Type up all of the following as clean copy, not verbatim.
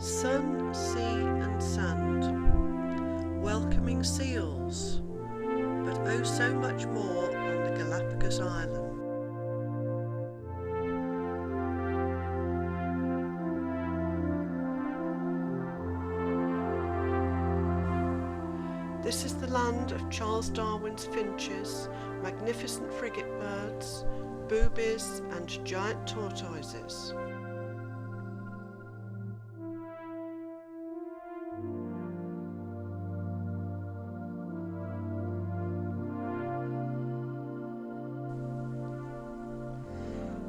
Sun, sea and sand, welcoming seals, but oh so much more on the Galapagos Island. This is the land of Charles Darwin's finches, magnificent frigate birds, boobies and giant tortoises.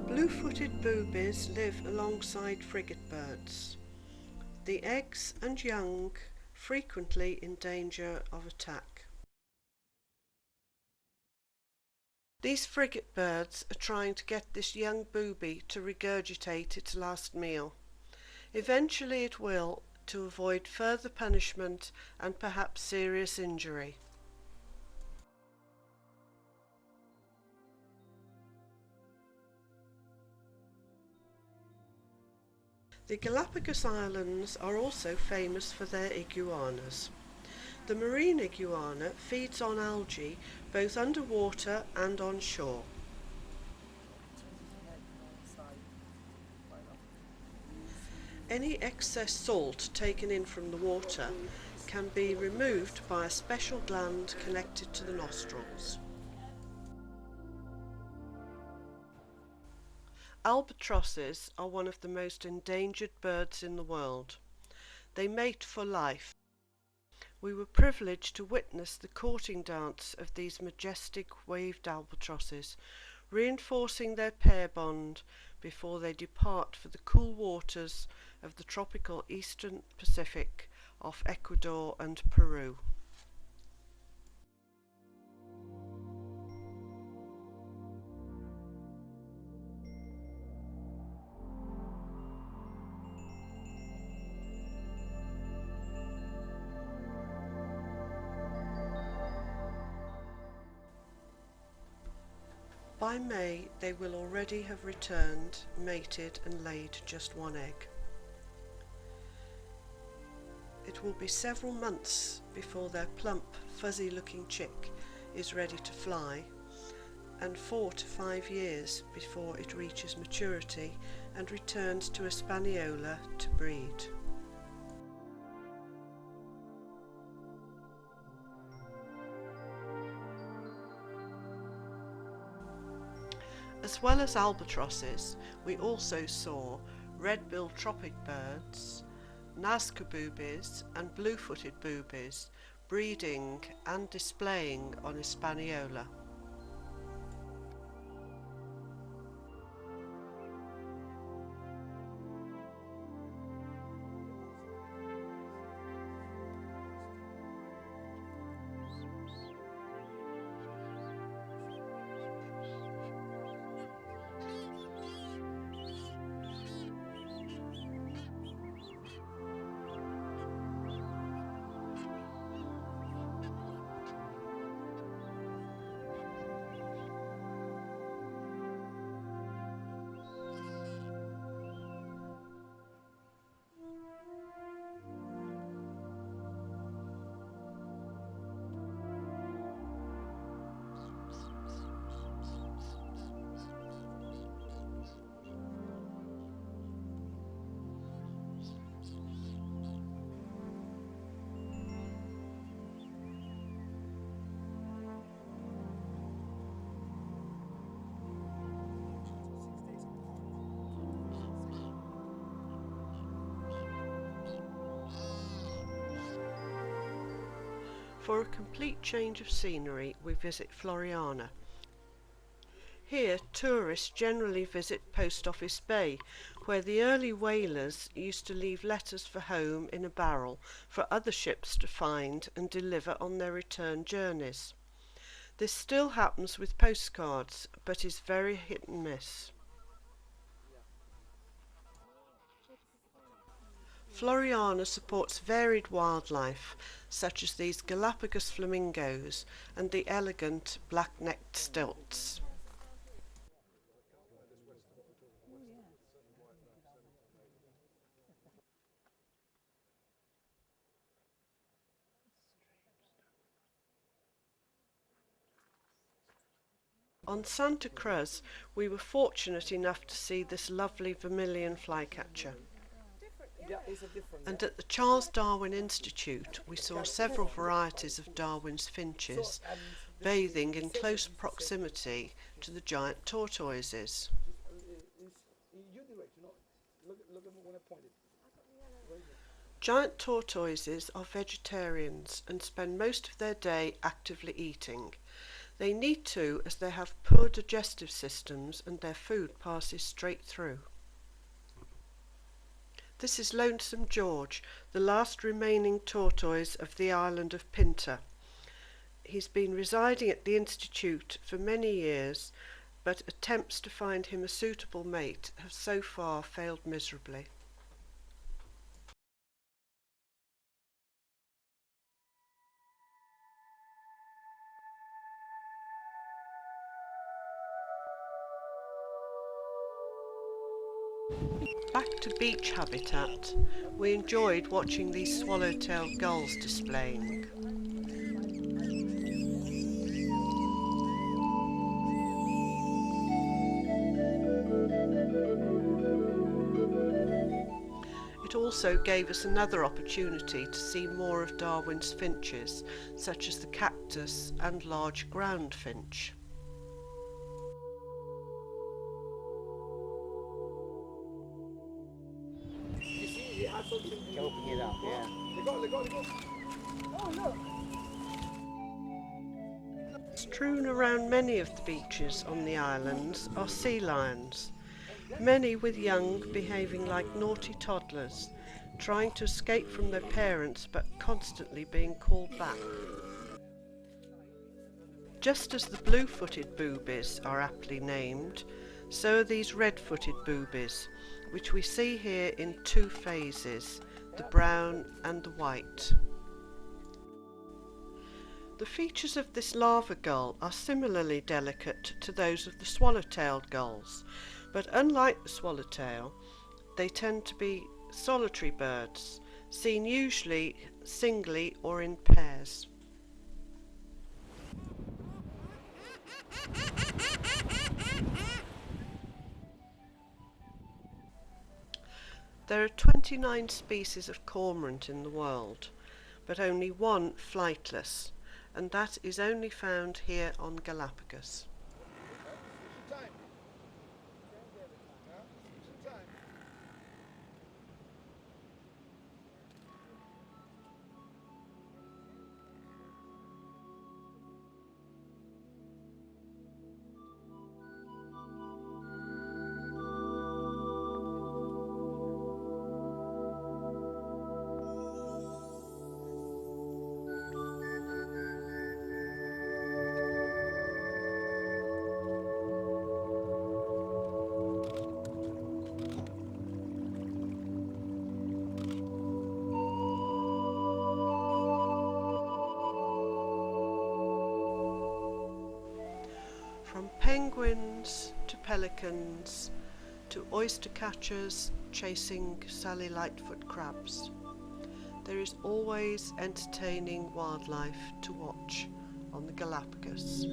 Blue-footed boobies live alongside frigate birds. The eggs and young frequently in danger of attack. These frigate birds are trying to get this young booby to regurgitate its last meal. Eventually it will, to avoid further punishment and perhaps serious injury. The Galapagos Islands are also famous for their iguanas. The marine iguana feeds on algae both underwater and on shore. Any excess salt taken in from the water can be removed by a special gland connected to the nostrils. Albatrosses are one of the most endangered birds in the world. They mate for life. We were privileged to witness the courting dance of these majestic waved albatrosses, reinforcing their pair bond before they depart for the cool waters of the tropical eastern Pacific off Ecuador and Peru. By May they will already have returned, mated and laid just one egg. It will be several months before their plump, fuzzy-looking chick is ready to fly, and 4 to 5 years before it reaches maturity and returns to Hispaniola to breed. As well as albatrosses, we also saw red-billed tropic birds, Nazca boobies and blue-footed boobies breeding and displaying on Hispaniola. For a complete change of scenery, we visit Floriana. Here, tourists generally visit Post Office Bay, where the early whalers used to leave letters for home in a barrel for other ships to find and deliver on their return journeys. This still happens with postcards, but is very hit and miss. Floriana supports varied wildlife, such as these Galapagos flamingos and the elegant black-necked stilts. On Santa Cruz, we were fortunate enough to see this lovely vermilion flycatcher. And at the Charles Darwin Institute, we saw several varieties of Darwin's finches bathing in close proximity to the giant tortoises. Giant tortoises are vegetarians and spend most of their day actively eating. They need to, as they have poor digestive systems and their food passes straight through. This is Lonesome George, the last remaining tortoise of the island of Pinta. He's been residing at the Institute for many years, but attempts to find him a suitable mate have so far failed miserably. Back to beach habitat, we enjoyed watching these swallow-tailed gulls displaying. It also gave us another opportunity to see more of Darwin's finches, such as the cactus and large ground finch. Open it up, yeah. Oh, look. Strewn around many of the beaches on the islands are sea lions, many with young behaving like naughty toddlers, trying to escape from their parents but constantly being called back. Just as the blue-footed boobies are aptly named, so are these red-footed boobies, which we see here in two phases, the brown and the white. The features of this lava gull are similarly delicate to those of the swallow-tailed gulls, but unlike the swallowtail, they tend to be solitary birds, seen usually singly or in pairs. There are 29 species of cormorant in the world, but only one flightless, and that is only found here on Galapagos. From penguins to pelicans to oyster catchers chasing Sally Lightfoot crabs, there is always entertaining wildlife to watch on the Galapagos.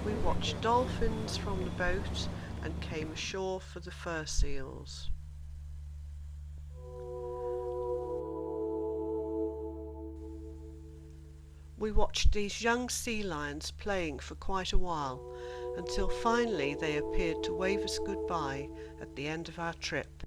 We watched dolphins from the boat and came ashore for the fur seals. We watched these young sea lions playing for quite a while, until finally they appeared to wave us goodbye at the end of our trip.